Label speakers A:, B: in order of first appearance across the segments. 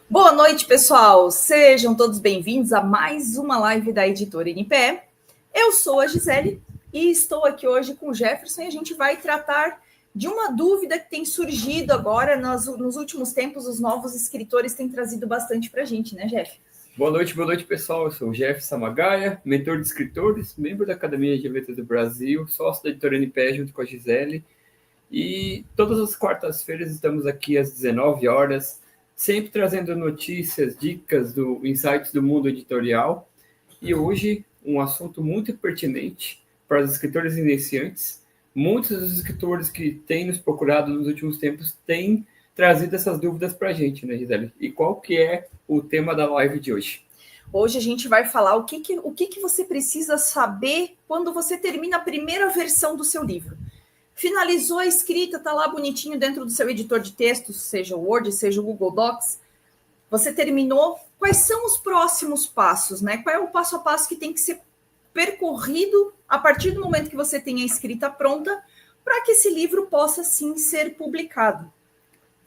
A: Boa noite, pessoal. Sejam todos bem-vindos a mais uma live da Editora NPE. Eu sou a Gisele e estou aqui hoje com o Jefferson e a gente vai tratar de uma dúvida que tem surgido agora nos últimos tempos. Os novos escritores têm trazido bastante para a gente, né, Jeff?
B: Boa noite, pessoal. Eu sou o Jeff Samagaia, mentor de escritores, membro da Academia de Letras do Brasil, sócio da Editora NPE junto com a Gisele. E todas as quartas-feiras estamos aqui às 19 horas, sempre trazendo notícias, dicas, insights do mundo editorial. E hoje, um assunto muito pertinente para os escritores iniciantes. Muitos dos escritores que têm nos procurado nos últimos tempos têm trazido essas dúvidas para a gente, né, Gisele? E qual que é o tema da live de hoje?
A: Hoje a gente vai falar o que você precisa saber quando você termina a primeira versão do seu livro. Finalizou a escrita, está lá bonitinho dentro do seu editor de textos, seja o Word, seja o Google Docs. Você terminou. Quais são os próximos passos, né? Qual é o passo a passo que tem que ser percorrido a partir do momento que você tem a escrita pronta para que esse livro possa, sim, ser publicado?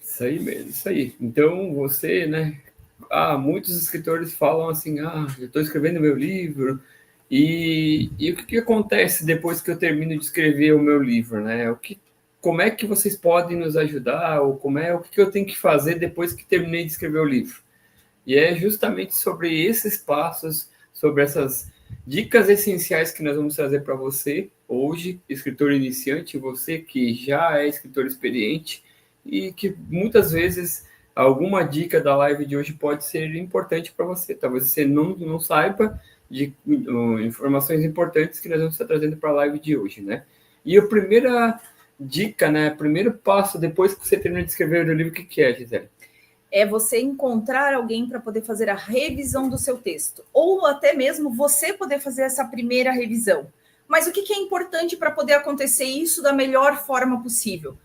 B: Isso aí mesmo, isso aí. Então, você, né? Muitos escritores falam assim, eu estou escrevendo meu livro, e o que acontece depois que eu termino de escrever o meu livro, né? Como é que vocês podem nos ajudar, ou o que eu tenho que fazer depois que terminei de escrever o livro? E é justamente sobre esses passos, sobre essas dicas essenciais que nós vamos trazer para você hoje, escritor iniciante, você que já é escritor experiente, e que muitas vezes alguma dica da live de hoje pode ser importante para você. Talvez você não saiba de informações importantes que nós vamos estar trazendo para a live de hoje, né? E a primeira dica, né? O primeiro passo depois que você termina de escrever o livro, o que é, Gisele?
A: É você encontrar alguém para poder fazer a revisão do seu texto, ou até mesmo você poder fazer essa primeira revisão. Mas o que é importante para poder acontecer isso da melhor forma possível?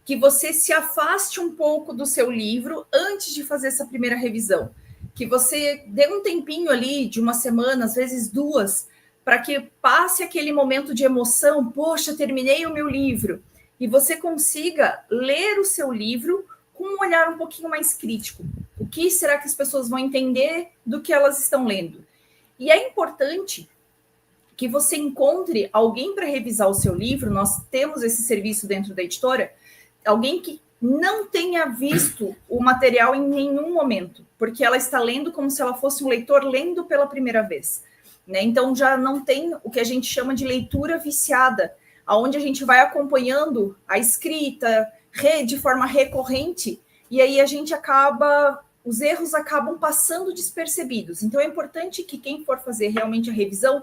A: Que você se afaste um pouco do seu livro antes de fazer essa primeira revisão. Que você dê um tempinho ali, de uma semana, às vezes duas, para que passe aquele momento de emoção, poxa, terminei o meu livro, e você consiga ler o seu livro com um olhar um pouquinho mais crítico. O que será que as pessoas vão entender do que elas estão lendo? E é importante que você encontre alguém para revisar o seu livro. Nós temos esse serviço dentro da editora, alguém que não tenha visto o material em nenhum momento, porque ela está lendo como se ela fosse um leitor lendo pela primeira vez, né? Então já não tem o que a gente chama de leitura viciada, aonde a gente vai acompanhando a escrita de forma recorrente, e aí os erros acabam passando despercebidos. Então é importante que quem for fazer realmente a revisão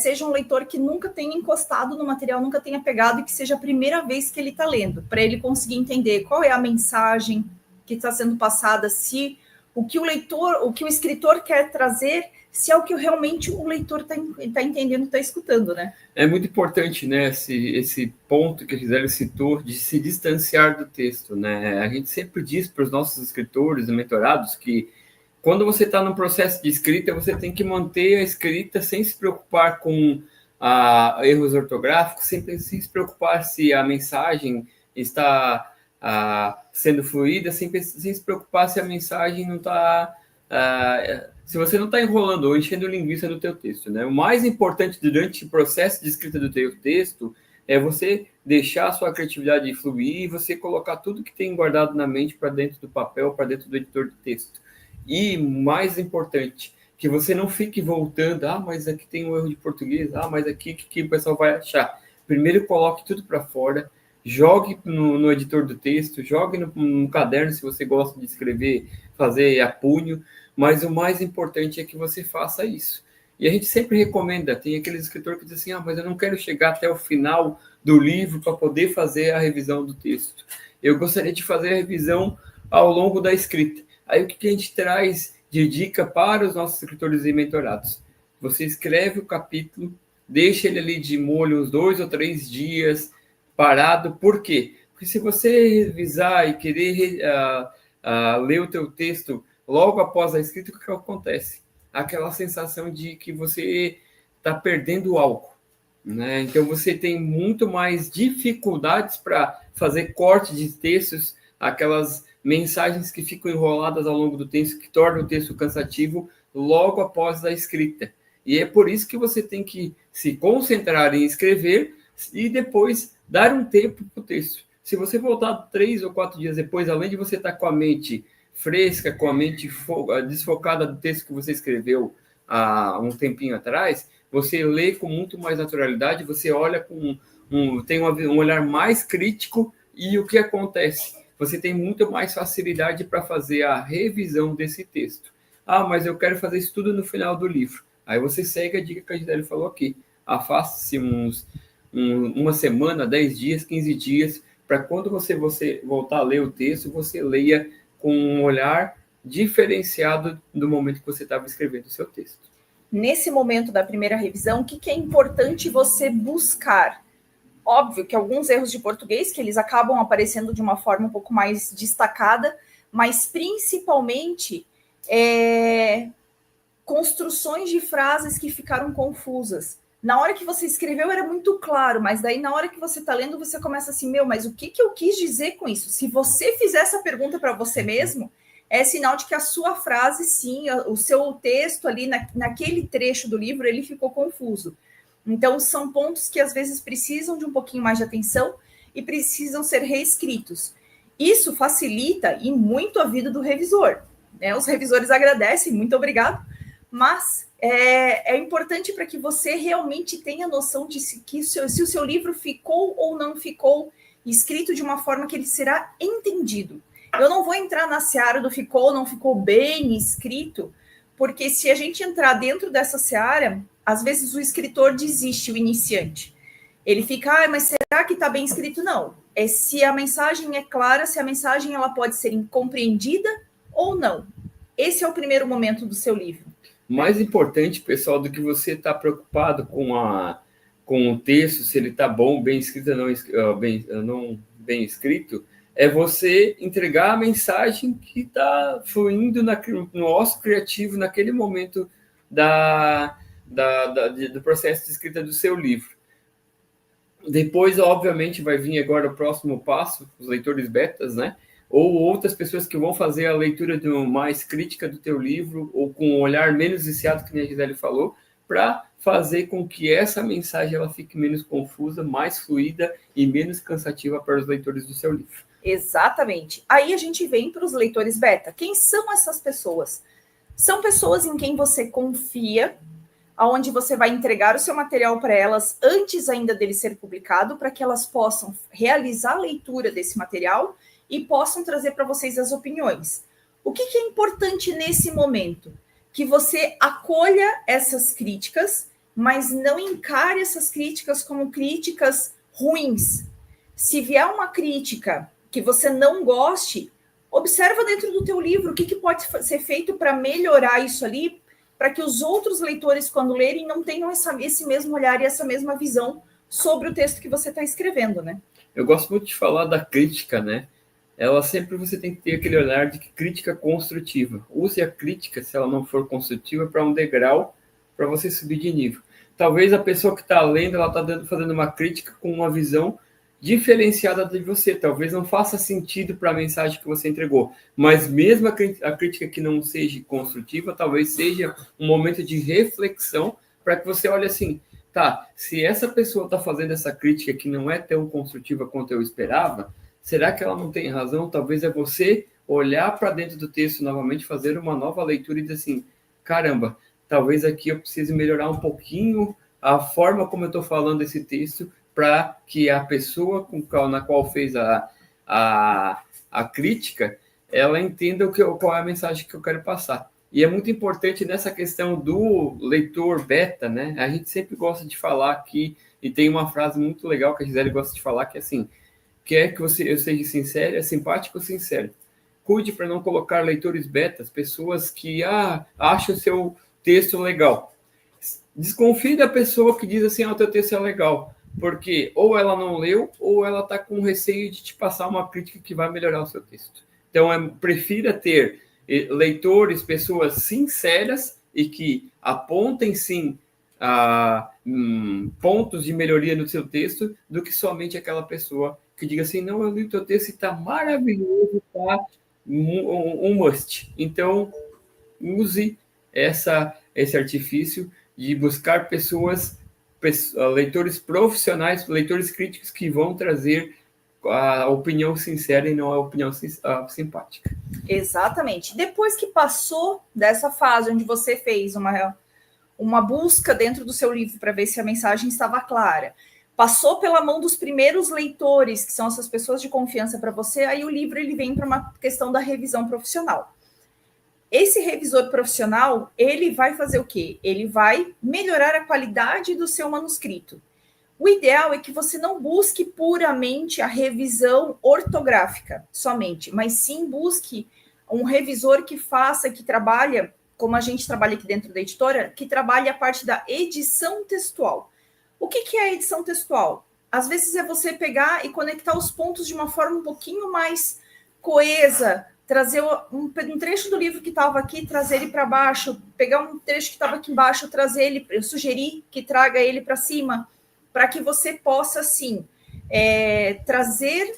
A: seja um leitor que nunca tenha encostado no material, nunca tenha pegado, e que seja a primeira vez que ele está lendo, para ele conseguir entender qual é a mensagem que está sendo passada, se o que o escritor quer trazer, se é o que realmente o leitor está entendendo, está escutando, né?
B: É muito importante, né, esse ponto que a Gisele citou de se distanciar do texto, né? A gente sempre diz para os nossos escritores e mentorados que quando você está no processo de escrita, você tem que manter a escrita sem se preocupar com erros ortográficos, sem se preocupar se a mensagem está sendo fluida, sem se preocupar se a mensagem não está... se você não está enrolando ou enchendo linguiça no teu texto, né? O mais importante durante o processo de escrita do teu texto é você deixar a sua criatividade fluir e você colocar tudo que tem guardado na mente para dentro do papel, para dentro do editor de texto. E, mais importante, que você não fique voltando, mas aqui tem um erro de português, mas aqui o que o pessoal vai achar? Primeiro coloque tudo para fora, jogue no editor do texto, jogue no caderno se você gosta de escrever, fazer a punho, mas o mais importante é que você faça isso. E a gente sempre recomenda, tem aqueles escritores que dizem assim, mas eu não quero chegar até o final do livro para poder fazer a revisão do texto. Eu gostaria de fazer a revisão ao longo da escrita. Aí o que a gente traz de dica para os nossos escritores e mentorados? Você escreve o capítulo, deixa ele ali de molho uns 2 ou 3 dias, parado. Por quê? Porque se você revisar e querer ler o teu texto logo após a escrita, o que acontece? Aquela sensação de que você está perdendo algo, né? Então você tem muito mais dificuldades para fazer corte de textos, aquelas mensagens que ficam enroladas ao longo do texto, que tornam o texto cansativo logo após a escrita. E é por isso que você tem que se concentrar em escrever e depois dar um tempo para o texto. Se você voltar 3 ou 4 dias depois, além de você estar com a mente fresca, com a mente desfocada do texto que você escreveu há um tempinho atrás, você lê com muito mais naturalidade, você olha tem um olhar mais crítico e o que acontece? Você tem muito mais facilidade para fazer a revisão desse texto. Ah, mas eu quero fazer isso tudo no final do livro. Aí você segue a dica que a Gisele falou aqui. Afaste-se uma semana, 10 dias, 15 dias, para quando você voltar a ler o texto, você leia com um olhar diferenciado do momento que você estava escrevendo o seu texto.
A: Nesse momento da primeira revisão, o que é importante você buscar? Óbvio que alguns erros de português, que eles acabam aparecendo de uma forma um pouco mais destacada, mas principalmente construções de frases que ficaram confusas. Na hora que você escreveu era muito claro, mas daí na hora que você está lendo, você começa assim, mas o que eu quis dizer com isso? Se você fizer essa pergunta para você mesmo, é sinal de que a sua frase, sim, o seu texto ali, naquele trecho do livro, ele ficou confuso. Então, são pontos que às vezes precisam de um pouquinho mais de atenção e precisam ser reescritos. Isso facilita e muito a vida do revisor, né? Os revisores agradecem, muito obrigado, mas é importante para que você realmente tenha noção de se o seu livro ficou ou não ficou escrito de uma forma que ele será entendido. Eu não vou entrar na seara do ficou ou não ficou bem escrito, porque se a gente entrar dentro dessa seara, às vezes o escritor desiste, o iniciante. Ele fica, mas será que está bem escrito? Não. É se a mensagem é clara, se a mensagem ela pode ser compreendida ou não. Esse é o primeiro momento do seu livro.
B: Mais importante, pessoal, do que você estar preocupado com o texto, se ele está bom, bem escrito ou não bem escrito, é você entregar a mensagem que está fluindo no nosso criativo naquele momento do processo de escrita do seu livro. Depois, obviamente, vai vir agora o próximo passo, os leitores betas, né? Ou outras pessoas que vão fazer a leitura mais crítica do teu livro, ou com um olhar menos viciado, que nem a Gisele falou, para fazer com que essa mensagem ela fique menos confusa, mais fluida e menos cansativa para os leitores do seu livro.
A: Exatamente. Aí a gente vem para os leitores beta. Quem são essas pessoas? São pessoas em quem você confia, onde você vai entregar o seu material para elas antes ainda dele ser publicado, para que elas possam realizar a leitura desse material e possam trazer para vocês as opiniões. O que é importante nesse momento? Que você acolha essas críticas, mas não encare essas críticas como críticas ruins. Se vier uma crítica que você não goste, observa dentro do teu livro o que pode ser feito para melhorar isso ali, para que os outros leitores, quando lerem, não tenham esse mesmo olhar e essa mesma visão sobre o texto que você está escrevendo, né?
B: Eu gosto muito de falar da crítica, né? Ela sempre você tem que ter aquele olhar de crítica construtiva. Use a crítica, se ela não for construtiva, para um degrau para você subir de nível. Talvez a pessoa que está lendo, ela está fazendo uma crítica com uma visão diferenciada de você. Talvez não faça sentido para a mensagem que você entregou. Mas mesmo a crítica que não seja construtiva, talvez seja um momento de reflexão para que você olhe assim, tá, se essa pessoa está fazendo essa crítica que não é tão construtiva quanto eu esperava, será que ela não tem razão? Talvez é você olhar para dentro do texto novamente, fazer uma nova leitura e dizer assim, caramba, talvez aqui eu precise melhorar um pouquinho a forma como eu estou falando esse texto para que a pessoa na qual fez a crítica, ela entenda qual é a mensagem que eu quero passar. E é muito importante nessa questão do leitor beta, né? A gente sempre gosta de falar aqui, e tem uma frase muito legal que a Gisele gosta de falar, que é assim, quer que eu seja sincero, é simpático ou sincero. Cuide para não colocar leitores betas, pessoas que acham o seu texto legal. Desconfie da pessoa que diz assim, o teu texto é legal, porque ou ela não leu, ou ela está com receio de te passar uma crítica que vai melhorar o seu texto. Então, prefira ter leitores, pessoas sinceras e que apontem, sim, pontos de melhoria no seu texto, do que somente aquela pessoa que diga assim, não, eu li o teu texto e está maravilhoso, tá um must. Então, use esse artifício de buscar leitores profissionais, leitores críticos que vão trazer a opinião sincera e não a opinião simpática.
A: Exatamente. Depois que passou dessa fase onde você fez uma busca dentro do seu livro para ver se a mensagem estava clara, passou pela mão dos primeiros leitores, que são essas pessoas de confiança para você, aí o livro ele vem para uma questão da revisão profissional. Esse revisor profissional, ele vai fazer o quê? Ele vai melhorar a qualidade do seu manuscrito. O ideal é que você não busque puramente a revisão ortográfica somente, mas sim busque um revisor que faça, que trabalha, como a gente trabalha aqui dentro da editora, que trabalhe a parte da edição textual. O que é a edição textual? Às vezes é você pegar e conectar os pontos de uma forma um pouquinho mais coesa, trazer um trecho do livro que estava aqui, trazer ele para baixo, pegar um trecho que estava aqui embaixo, trazer ele, eu sugeri que traga ele para cima, para que você possa, assim, trazer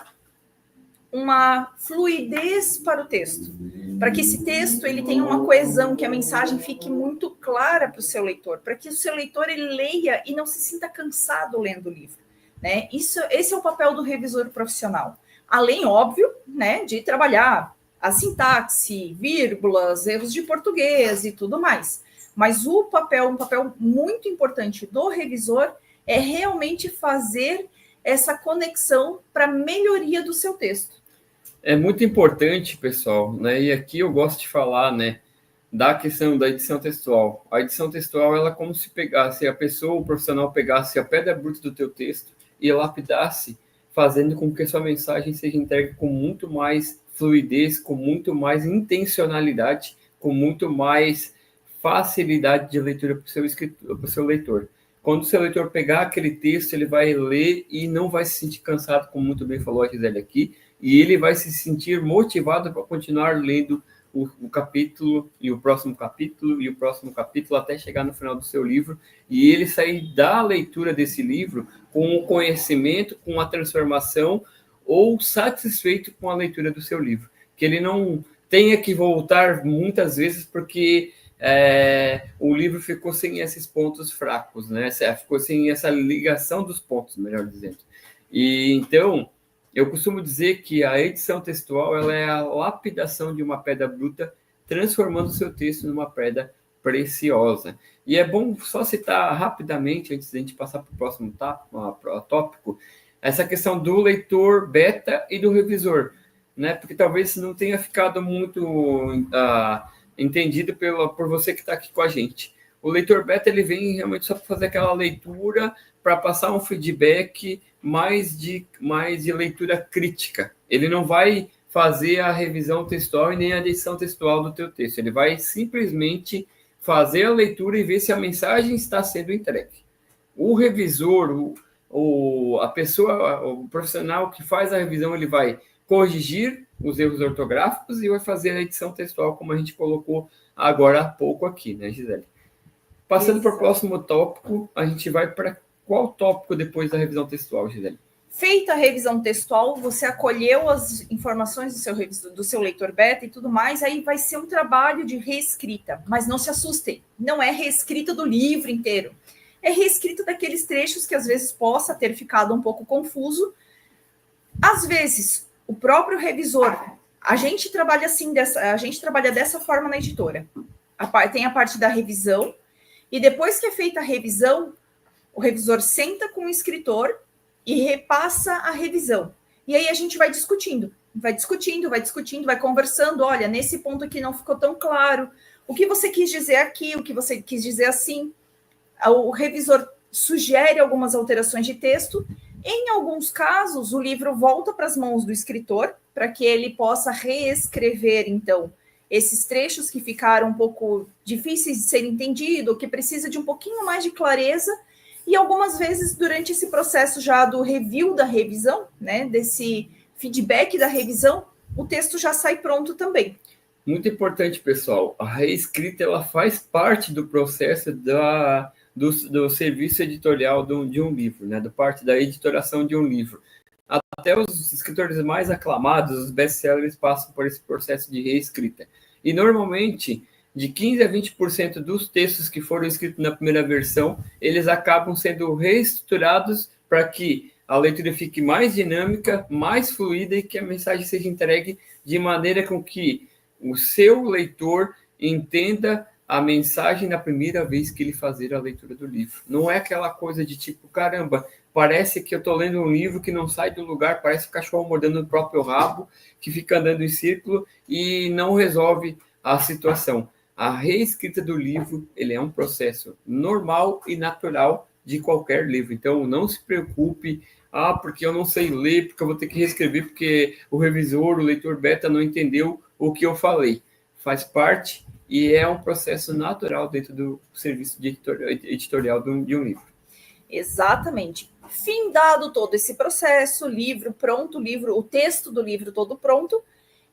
A: uma fluidez para o texto, para que esse texto ele tenha uma coesão, que a mensagem fique muito clara para o seu leitor, para que o seu leitor ele leia e não se sinta cansado lendo o livro, né? Esse é o papel do revisor profissional. Além, óbvio, né, de trabalhar a sintaxe, vírgulas, erros de português e tudo mais. Mas um papel muito importante do revisor é realmente fazer essa conexão para a melhoria do seu texto.
B: É muito importante, pessoal, né? E aqui eu gosto de falar, né, da questão da edição textual. A edição textual, ela é como se pegasse a pessoa, o profissional pegasse a pedra bruta do teu texto e lapidasse, fazendo com que a sua mensagem seja entregue com muito mais fluidez, com muito mais intencionalidade, com muito mais facilidade de leitura para o seu leitor. Quando o seu leitor pegar aquele texto, ele vai ler e não vai se sentir cansado, como muito bem falou a Gisele aqui, e ele vai se sentir motivado para continuar lendo o capítulo, e o próximo capítulo, e o próximo capítulo, até chegar no final do seu livro, e ele sair da leitura desse livro com o conhecimento, com a transformação, ou satisfeito com a leitura do seu livro. Que ele não tenha que voltar muitas vezes porque o livro ficou sem esses pontos fracos, né? Ficou sem essa ligação dos pontos, melhor dizendo. E então, eu costumo dizer que a edição textual ela é a lapidação de uma pedra bruta, transformando o seu texto numa pedra preciosa. E é bom só citar rapidamente, antes de a gente passar para o próximo tópico, essa questão do leitor beta e do revisor, né? Porque talvez não tenha ficado muito entendido por você que está aqui com a gente. O leitor beta ele vem realmente só para fazer aquela leitura, para passar um feedback mais de leitura crítica. Ele não vai fazer a revisão textual e nem a edição textual do teu texto. Ele vai simplesmente fazer a leitura e ver se a mensagem está sendo entregue. O revisor, a pessoa, o profissional que faz a revisão, ele vai corrigir os erros ortográficos e vai fazer a edição textual, como a gente colocou agora há pouco aqui, né, Gisele? Passando para o próximo tópico, a gente vai para qual tópico depois da revisão textual, Gisele?
A: Feita a revisão textual, você acolheu as informações do seu leitor beta e tudo mais, aí vai ser um trabalho de reescrita. Mas não se assustem, não é reescrita do livro inteiro. É reescrita daqueles trechos que às vezes possa ter ficado um pouco confuso. Às vezes, o próprio revisor, a gente trabalha dessa forma na editora. Tem a parte da revisão, e depois que é feita a revisão, o revisor senta com o escritor e repassa a revisão. E aí a gente vai discutindo, vai conversando. Olha, nesse ponto aqui não ficou tão claro. O que você quis dizer aqui, o que você quis dizer assim. O revisor sugere algumas alterações de texto. Em alguns casos, o livro volta para as mãos do escritor, para que ele possa reescrever, então, esses trechos que ficaram um pouco difíceis de ser entendido, que precisa de um pouquinho mais de clareza. E algumas vezes, durante esse processo já do review da revisão, né, desse feedback da revisão, o texto já sai pronto também.
B: Muito importante, pessoal. A reescrita ela faz parte do processo do serviço editorial de um livro, né, da parte da editoração de um livro. até os escritores mais aclamados, os best-sellers, passam por esse processo de reescrita. E, normalmente, de 15% a 20% dos textos que foram escritos na primeira versão, eles acabam sendo reestruturados para que a leitura fique mais dinâmica, mais fluida e que a mensagem seja entregue de maneira com que o seu leitor entenda a mensagem na primeira vez que ele fazer a leitura do livro. Não é aquela coisa de tipo, caramba, parece que eu estou lendo um livro que não sai do lugar, parece um cachorro mordendo o próprio rabo, que fica andando em círculo e não resolve a situação. A reescrita do livro, ele é um processo normal e natural de qualquer livro. Então, não se preocupe, porque eu não sei ler, porque eu vou ter que reescrever, porque o revisor, o leitor beta não entendeu o que eu falei. Faz parte e é um processo natural dentro do serviço de editorial de um livro.
A: Exatamente. Findado todo esse processo, livro pronto, o texto do livro todo pronto,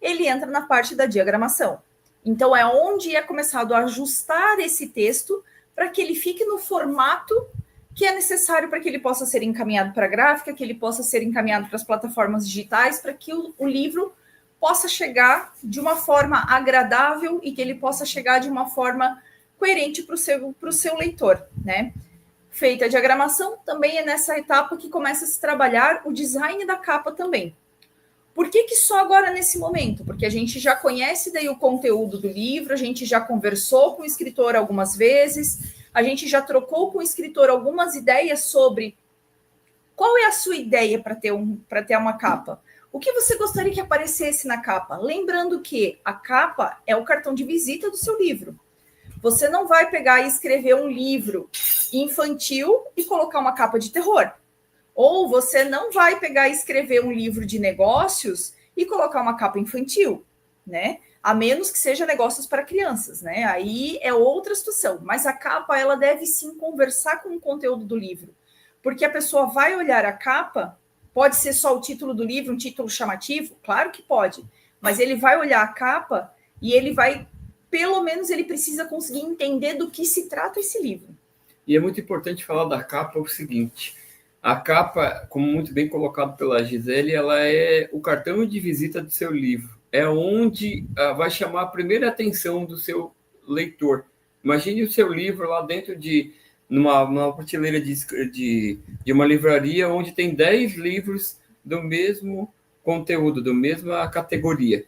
A: ele entra na parte da diagramação. Então, é onde é começado a ajustar esse texto para que ele fique no formato que é necessário para que ele possa ser encaminhado para a gráfica, que ele possa ser encaminhado para as plataformas digitais, para que o livro possa chegar de uma forma agradável e que ele possa chegar de uma forma coerente para o seu leitor, né? Feita a diagramação, também é nessa etapa que começa a se trabalhar o design da capa também. Por que só agora nesse momento? Porque a gente já conhece daí o conteúdo do livro, a gente já conversou com o escritor algumas vezes, a gente já trocou com o escritor algumas ideias sobre qual é a sua ideia para ter uma capa. O que você gostaria que aparecesse na capa? Lembrando que a capa é o cartão de visita do seu livro. Você não vai pegar e escrever um livro infantil e colocar uma capa de terror. Ou você não vai pegar e escrever um livro de negócios e colocar uma capa infantil, né? A menos que seja negócios para crianças, né? Aí é outra situação. Mas a capa, ela deve sim conversar com o conteúdo do livro. Porque a pessoa vai olhar a capa, pode ser só o título do livro, um título chamativo? Claro que pode. Mas ele vai olhar a capa e ele vai, pelo menos ele precisa conseguir entender do que se trata esse livro.
B: E é muito importante falar da capa o seguinte: a capa, como muito bem colocado pela Gisele, ela é o cartão de visita do seu livro. É onde vai chamar a primeira atenção do seu leitor. Imagine o seu livro lá dentro de numa prateleira de uma livraria onde tem 10 livros do mesmo conteúdo, da mesma categoria.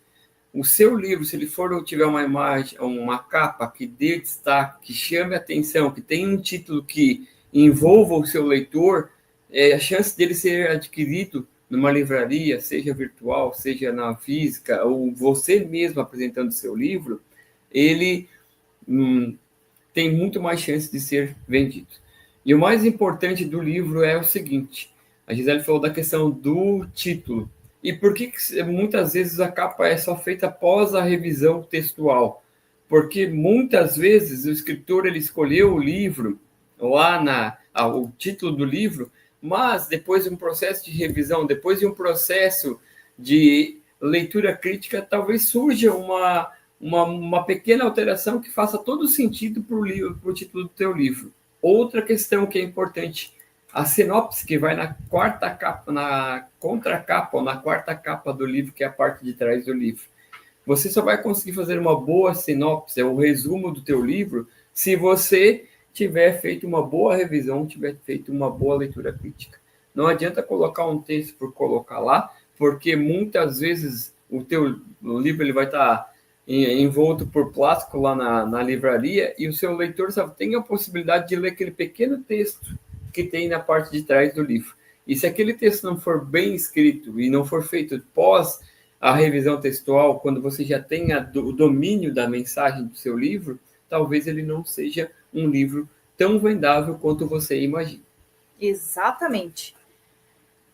B: O seu livro, se ele tiver uma imagem, uma capa que dê destaque, que chame a atenção, que tenha um título que envolva o seu leitor, a chance dele ser adquirido numa livraria, seja virtual, seja na física, ou você mesmo apresentando o seu livro, ele tem muito mais chance de ser vendido. E o mais importante do livro é o seguinte: a Gisele falou da questão do título. E por que muitas vezes a capa é só feita após a revisão textual? Porque muitas vezes o escritor ele escolheu o livro lá o título do livro, mas depois de um processo de revisão, depois de um processo de leitura crítica, talvez surja uma pequena alteração que faça todo sentido para o título do teu livro. Outra questão que é importante: a sinopse que vai na quarta capa, na contracapa ou na quarta capa do livro, que é a parte de trás do livro. Você só vai conseguir fazer uma boa sinopse, o resumo do teu livro, se você tiver feito uma boa revisão, tiver feito uma boa leitura crítica. Não adianta colocar um texto por colocar lá, porque muitas vezes o teu livro ele vai estar envolto por plástico lá na livraria e o seu leitor só tem a possibilidade de ler aquele pequeno texto que tem na parte de trás do livro. E se aquele texto não for bem escrito e não for feito pós a revisão textual, quando você já tenha o domínio da mensagem do seu livro, talvez ele não seja um livro tão vendável quanto você imagina.
A: Exatamente.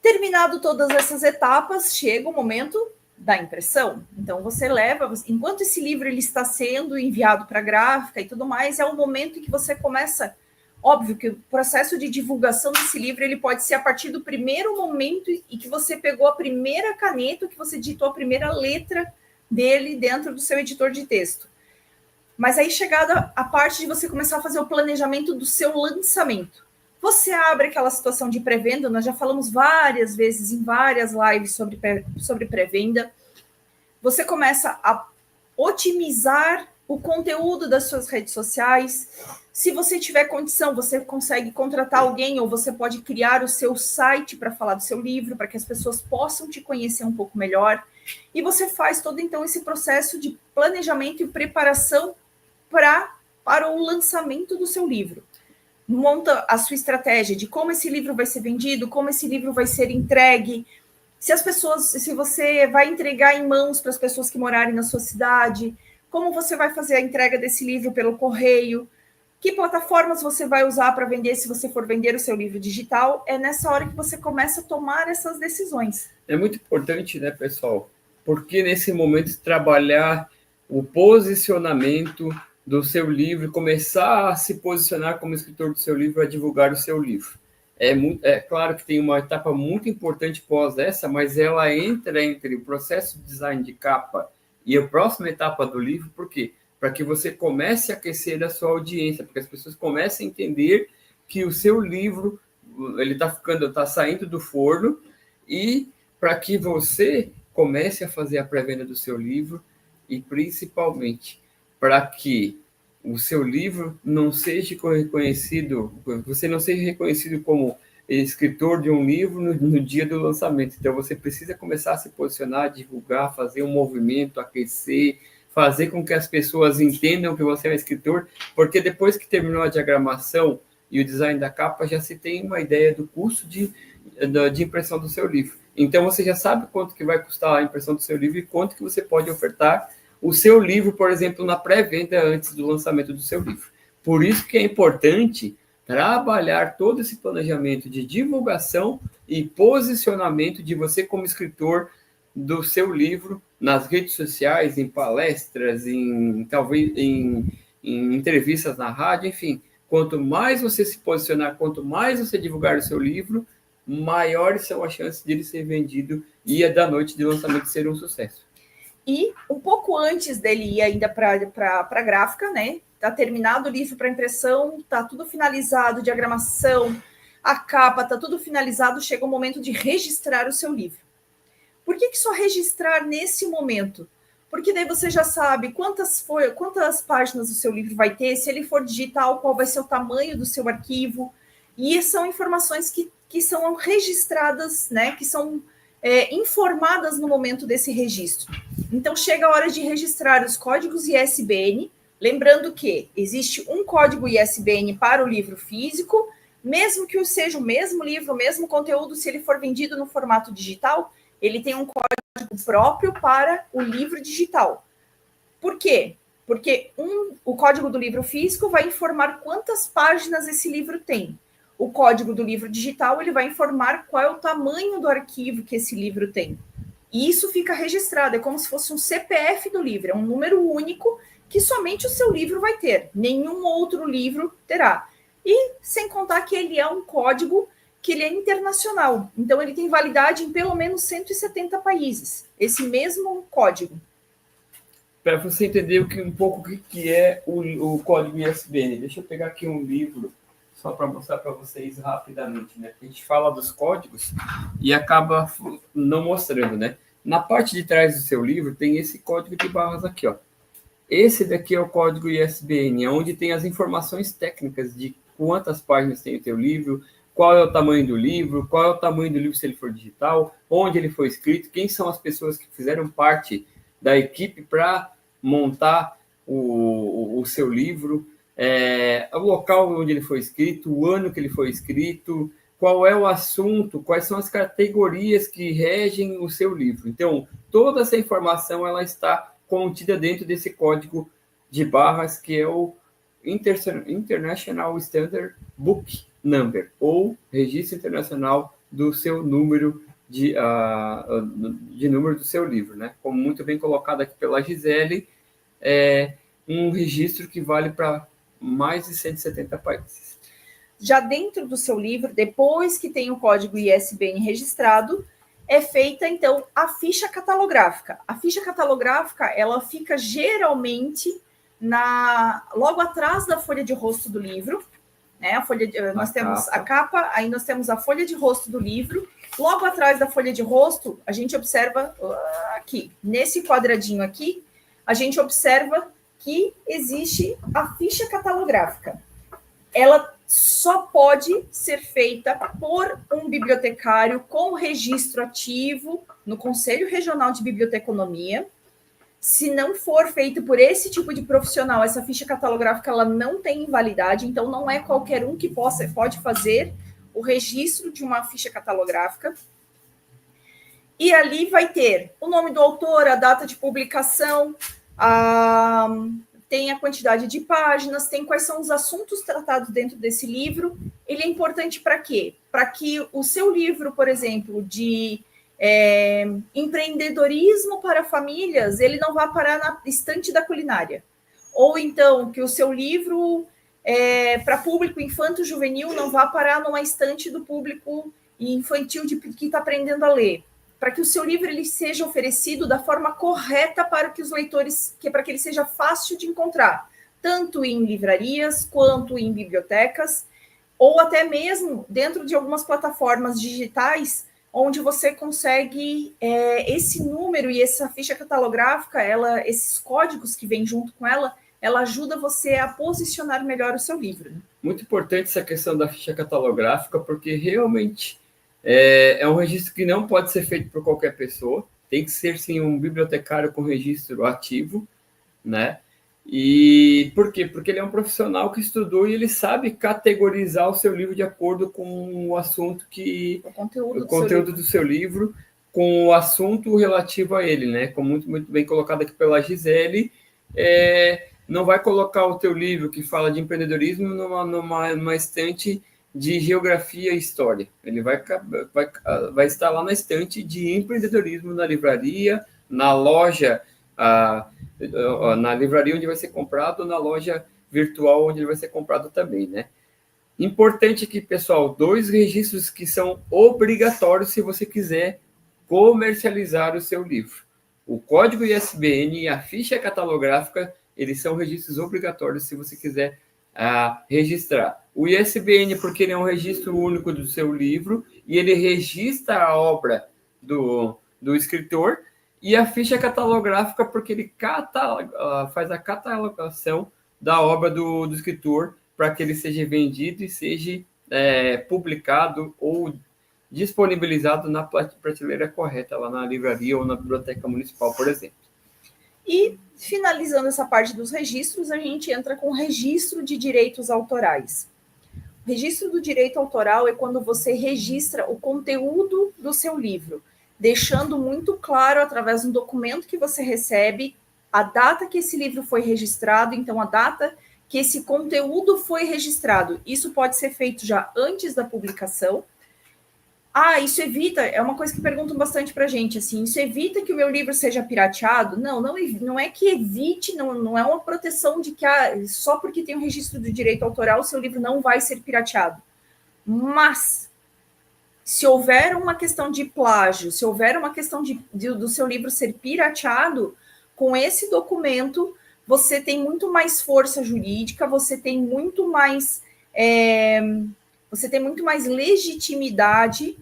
A: Terminado todas essas etapas, chega o momento da impressão. Então, você leva, enquanto esse livro ele está sendo enviado para a gráfica e tudo mais, é o momento em que você começa. Óbvio que o processo de divulgação desse livro ele pode ser a partir do primeiro momento em que você pegou a primeira caneta, que você digitou a primeira letra dele dentro do seu editor de texto. Mas aí chegada a parte de você começar a fazer o planejamento do seu lançamento. Você abre aquela situação de pré-venda, nós já falamos várias vezes em várias lives sobre pré-venda. Você começa a otimizar o conteúdo das suas redes sociais. Se você tiver condição, você consegue contratar alguém ou você pode criar o seu site para falar do seu livro, para que as pessoas possam te conhecer um pouco melhor. E você faz todo, então, esse processo de planejamento e preparação para o lançamento do seu livro. Monta a sua estratégia de como esse livro vai ser vendido, como esse livro vai ser entregue, se você vai entregar em mãos para as pessoas que morarem na sua cidade, como você vai fazer a entrega desse livro pelo correio, que plataformas você vai usar para vender se você for vender o seu livro digital. É nessa hora que você começa a tomar essas decisões.
B: É muito importante, né, pessoal? Porque nesse momento trabalhar o posicionamento do seu livro, começar a se posicionar como escritor do seu livro, a divulgar o seu livro. É claro que tem uma etapa muito importante pós essa, mas ela entra entre o processo de design de capa e a próxima etapa do livro. Por quê? Para que você comece a aquecer a sua audiência, porque as pessoas comecem a entender que o seu livro ele está saindo do forno, e para que você comece a fazer a pré-venda do seu livro, e principalmente para que o seu livro não seja reconhecido, você não seja reconhecido como escritor de um livro no dia do lançamento. Então, você precisa começar a se posicionar, divulgar, fazer um movimento, aquecer, fazer com que as pessoas entendam que você é um escritor, porque depois que terminou a diagramação e o design da capa, já se tem uma ideia do custo de impressão do seu livro. Então, você já sabe quanto que vai custar a impressão do seu livro e quanto que você pode ofertar o seu livro, por exemplo, na pré-venda antes do lançamento do seu livro. Por isso que é importante trabalhar todo esse planejamento de divulgação e posicionamento de você como escritor do seu livro nas redes sociais, em palestras, talvez em entrevistas na rádio, enfim. Quanto mais você se posicionar, quanto mais você divulgar o seu livro, maiores são as chances de ele ser vendido e da noite de lançamento ser um sucesso.
A: E um pouco antes dele ir ainda para a gráfica, né? Está terminado o livro para impressão, está tudo finalizado, diagramação, a capa, está tudo finalizado, chega o momento de registrar o seu livro. Por que só registrar nesse momento? Porque daí você já sabe quantas páginas o seu livro vai ter, se ele for digital, qual vai ser o tamanho do seu arquivo. E são informações que são registradas, né? Que são informadas no momento desse registro. Então, chega a hora de registrar os códigos ISBN, lembrando que existe um código ISBN para o livro físico, mesmo que seja o mesmo livro, o mesmo conteúdo, se ele for vendido no formato digital, ele tem um código próprio para o livro digital. Por quê? Porque o código do livro físico vai informar quantas páginas esse livro tem. O código do livro digital ele vai informar qual é o tamanho do arquivo que esse livro tem. E isso fica registrado, é como se fosse um CPF do livro, é um número único que somente o seu livro vai ter, nenhum outro livro terá. E sem contar que ele é um código que ele é internacional, então ele tem validade em pelo menos 170 países, esse mesmo código.
B: Para você entender um pouco o que é o código ISBN, deixa eu pegar aqui um livro só para mostrar para vocês rapidamente, né? A gente fala dos códigos e acaba não mostrando, né? Na parte de trás do seu livro tem esse código de barras aqui, ó. Esse daqui é o código ISBN, onde tem as informações técnicas de quantas páginas tem o teu livro, qual é o tamanho do livro, qual é o tamanho do livro se ele for digital, onde ele foi escrito, quem são as pessoas que fizeram parte da equipe para montar o seu livro, o local onde ele foi escrito, o ano que ele foi escrito, qual é o assunto, quais são as categorias que regem o seu livro. Então, toda essa informação ela está contida dentro desse código de barras, que é o International Standard Book Number, ou Registro Internacional do seu número de número do seu livro, né? Como muito bem colocado aqui pela Gisele, é um registro que vale para mais de 170 países.
A: Já dentro do seu livro, depois que tem o código ISBN registrado, é feita, então, a ficha catalográfica. A ficha catalográfica, ela fica geralmente logo atrás da folha de rosto do livro, né? Nós temos a capa, aí nós temos a folha de rosto do livro. Logo atrás da folha de rosto, a gente observa aqui, nesse quadradinho aqui, a gente observa que existe a ficha catalográfica. Ela só pode ser feita por um bibliotecário com registro ativo no Conselho Regional de Biblioteconomia. Se não for feito por esse tipo de profissional, essa ficha catalográfica ela não tem invalidade, então não é qualquer um que pode fazer o registro de uma ficha catalográfica. E ali vai ter o nome do autor, a data de publicação, tem a quantidade de páginas, tem quais são os assuntos tratados dentro desse livro. Ele é importante para quê? Para que o seu livro, por exemplo, de empreendedorismo para famílias, ele não vá parar na estante da culinária. Ou então, que o seu livro para público infanto-juvenil não vá parar numa estante do público infantil que está aprendendo a ler. Para que o seu livro ele seja oferecido da forma correta para que os leitores, para que ele seja fácil de encontrar, tanto em livrarias quanto em bibliotecas, ou até mesmo dentro de algumas plataformas digitais, onde você consegue esse número e essa ficha catalográfica, esses códigos que vêm junto com ela ajuda você a posicionar melhor o seu livro.
B: Muito importante essa questão da ficha catalográfica, porque realmente é um registro que não pode ser feito por qualquer pessoa, tem que ser, sim, um bibliotecário com registro ativo, né? E por quê? Porque ele é um profissional que estudou e ele sabe categorizar o seu livro de acordo com o assunto o conteúdo do seu livro, com o assunto relativo a ele, né? Como muito bem colocado aqui pela Gisele, não vai colocar o teu livro que fala de empreendedorismo numa estante de geografia e história. Ele vai estar lá na estante de empreendedorismo na livraria, na loja, na livraria onde vai ser comprado, na loja virtual onde ele vai ser comprado também, né? Importante aqui, pessoal, 2 registros que são obrigatórios se você quiser comercializar o seu livro. O código ISBN e a ficha catalográfica, eles são registros obrigatórios se você quiser registrar. O ISBN, porque ele é um registro único do seu livro e ele registra a obra do escritor, e a ficha catalográfica, porque ele faz a catalogação da obra do escritor para que ele seja vendido e seja publicado ou disponibilizado na prateleira correta, lá na livraria ou na biblioteca municipal, por exemplo.
A: E, finalizando essa parte dos registros, a gente entra com o registro de direitos autorais. O registro do direito autoral é quando você registra o conteúdo do seu livro, deixando muito claro, através de um documento que você recebe, a data que esse livro foi registrado, então a data que esse conteúdo foi registrado. Isso pode ser feito já antes da publicação. Isso evita, é uma coisa que perguntam bastante para a gente, assim, isso evita que o meu livro seja pirateado? Não é que evite, não é uma proteção de que só porque tem um registro do direito autoral o seu livro não vai ser pirateado. Mas, se houver uma questão de plágio, se houver uma questão do seu livro ser pirateado, com esse documento você tem muito mais força jurídica, você tem muito mais legitimidade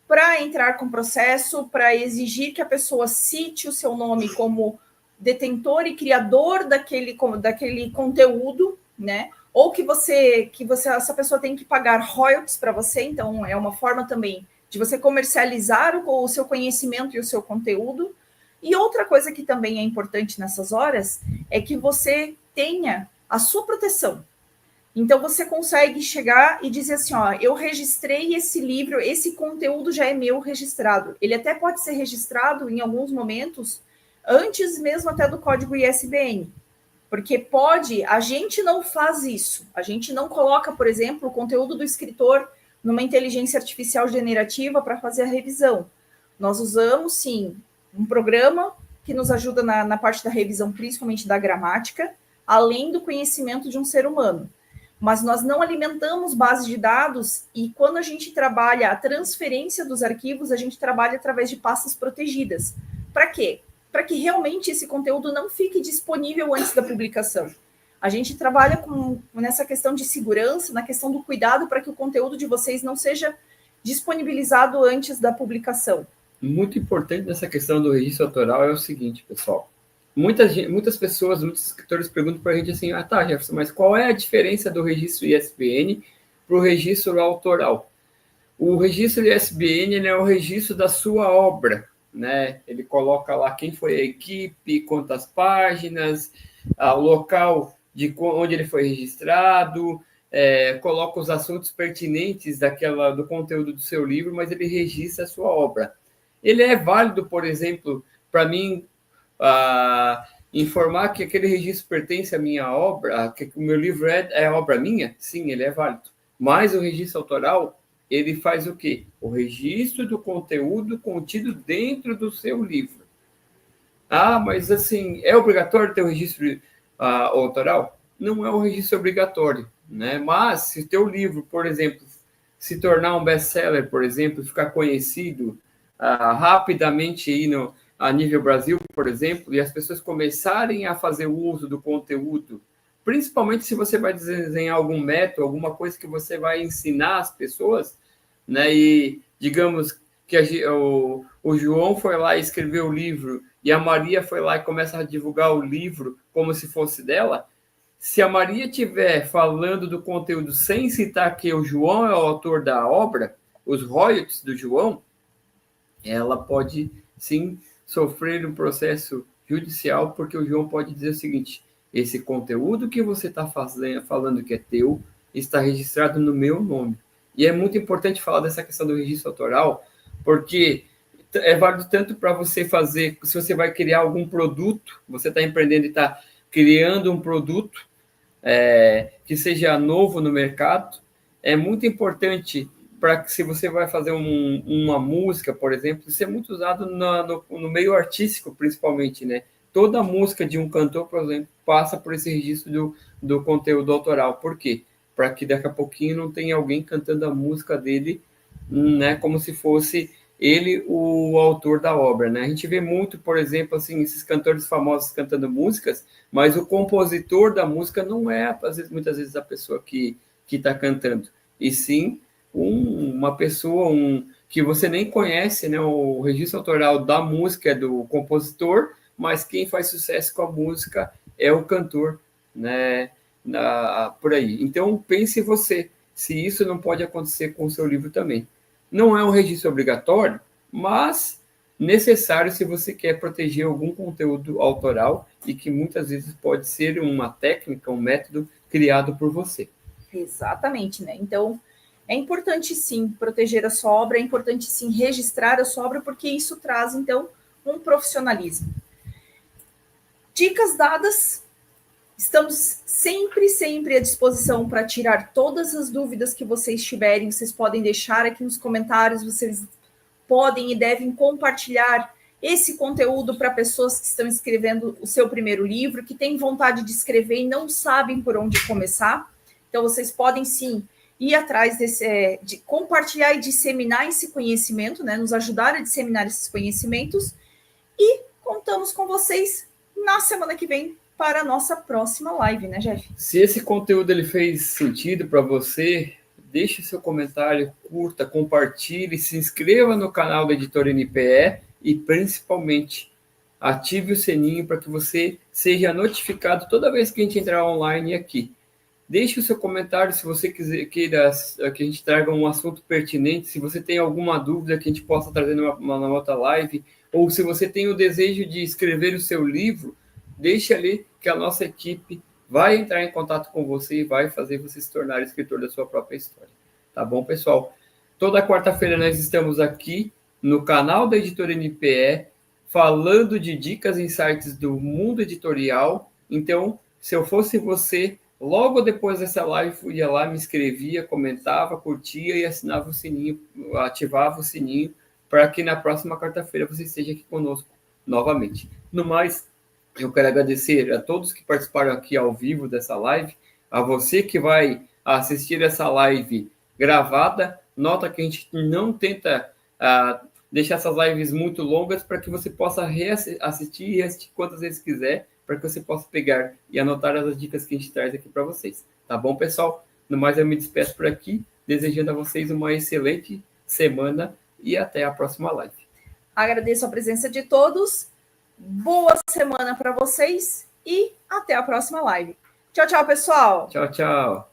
A: para entrar com processo, para exigir que a pessoa cite o seu nome como detentor e criador daquele conteúdo, né? Ou que essa pessoa tem que pagar royalties para você, então é uma forma também de você comercializar o seu conhecimento e o seu conteúdo. E outra coisa que também é importante nessas horas é que você tenha a sua proteção. Então, você consegue chegar e dizer assim, eu registrei esse livro, esse conteúdo já é meu registrado. Ele até pode ser registrado, em alguns momentos, antes mesmo até do código ISBN. Porque a gente não faz isso. A gente não coloca, por exemplo, o conteúdo do escritor numa inteligência artificial generativa para fazer a revisão. Nós usamos, sim, um programa que nos ajuda na parte da revisão, principalmente da gramática, além do conhecimento de um ser humano. Mas nós não alimentamos bases de dados e quando a gente trabalha a transferência dos arquivos, a gente trabalha através de pastas protegidas. Para quê? Para que realmente esse conteúdo não fique disponível antes da publicação. A gente trabalha nessa questão de segurança, na questão do cuidado para que o conteúdo de vocês não seja disponibilizado antes da publicação.
B: Muito importante nessa questão do registro autoral é o seguinte, pessoal. Muitas pessoas, muitos escritores perguntam para a gente assim, tá, Jefferson, mas qual é a diferença do registro ISBN para o registro autoral? O registro ISBN ele é o registro da sua obra, né? Ele coloca lá quem foi a equipe, quantas páginas, o local de onde ele foi registrado, coloca os assuntos pertinentes do conteúdo do seu livro, mas ele registra a sua obra. Ele é válido, por exemplo, para mim informar que aquele registro pertence à minha obra, que o meu livro é obra minha? Sim, ele é válido. Mas o registro autoral, ele faz o quê? O registro do conteúdo contido dentro do seu livro. Mas assim, é obrigatório ter o registro autoral? Não é um registro obrigatório, né? Mas se o teu livro, por exemplo, se tornar um best-seller, por exemplo, ficar conhecido rapidamente aí a nível Brasil, por exemplo, e as pessoas começarem a fazer uso do conteúdo, principalmente se você vai desenhar algum método, alguma coisa que você vai ensinar as pessoas, né? E digamos que o João foi lá e escreveu o livro e a Maria foi lá e começa a divulgar o livro como se fosse dela. Se a Maria estiver falando do conteúdo sem citar que o João é o autor da obra, os royalties do João, ela pode sim sofrer um processo judicial, porque o João pode dizer o seguinte: esse conteúdo que você está falando que é teu está registrado no meu nome. E é muito importante falar dessa questão do registro autoral, porque é válido tanto para você fazer, se você vai criar algum produto, você está empreendendo e está criando um produto que seja novo no mercado, é muito importante para que, se você vai fazer uma música, por exemplo, isso é muito usado no meio artístico, principalmente, né? Toda música de um cantor, por exemplo, passa por esse registro do conteúdo autoral. Por quê? Para que daqui a pouquinho não tenha alguém cantando a música dele, né? Como se fosse ele o autor da obra, né? A gente vê muito, por exemplo, assim, esses cantores famosos cantando músicas, mas o compositor da música não é, muitas vezes, a pessoa que está cantando, e sim uma pessoa que você nem conhece, né? O registro autoral da música é do compositor, mas quem faz sucesso com a música é o cantor, né? Por aí. Então, pense você, se isso não pode acontecer com o seu livro também. Não é um registro obrigatório, mas necessário se você quer proteger algum conteúdo autoral e que muitas vezes pode ser uma técnica, um método criado por você.
A: Exatamente, né? Então, é importante sim proteger a sua obra, é importante sim registrar a sua obra, porque isso traz, então, um profissionalismo. Dicas dadas, estamos sempre à disposição para tirar todas as dúvidas que vocês tiverem, vocês podem deixar aqui nos comentários, vocês podem e devem compartilhar esse conteúdo para pessoas que estão escrevendo o seu primeiro livro, que têm vontade de escrever e não sabem por onde começar. Então, vocês podem sim ir atrás de compartilhar e disseminar esse conhecimento, né? Nos ajudar a disseminar esses conhecimentos. E contamos com vocês na semana que vem para a nossa próxima live, né, Jeff?
B: Se esse conteúdo ele fez sentido para você, deixe seu comentário, curta, compartilhe, se inscreva no canal da Editora NPE e, principalmente, ative o sininho para que você seja notificado toda vez que a gente entrar online aqui. Deixe o seu comentário se você queira que a gente traga um assunto pertinente, se você tem alguma dúvida que a gente possa trazer numa outra live, ou se você tem o desejo de escrever o seu livro, deixe ali que a nossa equipe vai entrar em contato com você e vai fazer você se tornar escritor da sua própria história. Tá bom, pessoal? Toda quarta-feira nós estamos aqui no canal da Editora NPE, falando de dicas e insights do mundo editorial. Então, se eu fosse você, logo depois dessa live, eu ia lá, me inscrevia, comentava, curtia e assinava o sininho, ativava o sininho, para que na próxima quarta-feira você esteja aqui conosco novamente. No mais, eu quero agradecer a todos que participaram aqui ao vivo dessa live, a você que vai assistir essa live gravada. Nota que a gente não tenta deixar essas lives muito longas para que você possa reassistir e assistir quantas vezes quiser, para que você possa pegar e anotar as dicas que a gente traz aqui para vocês. Tá bom, pessoal? No mais, eu me despeço por aqui, desejando a vocês uma excelente semana e até a próxima live.
A: Agradeço a presença de todos, boa semana para vocês e até a próxima live. Tchau, tchau, pessoal!
B: Tchau, tchau!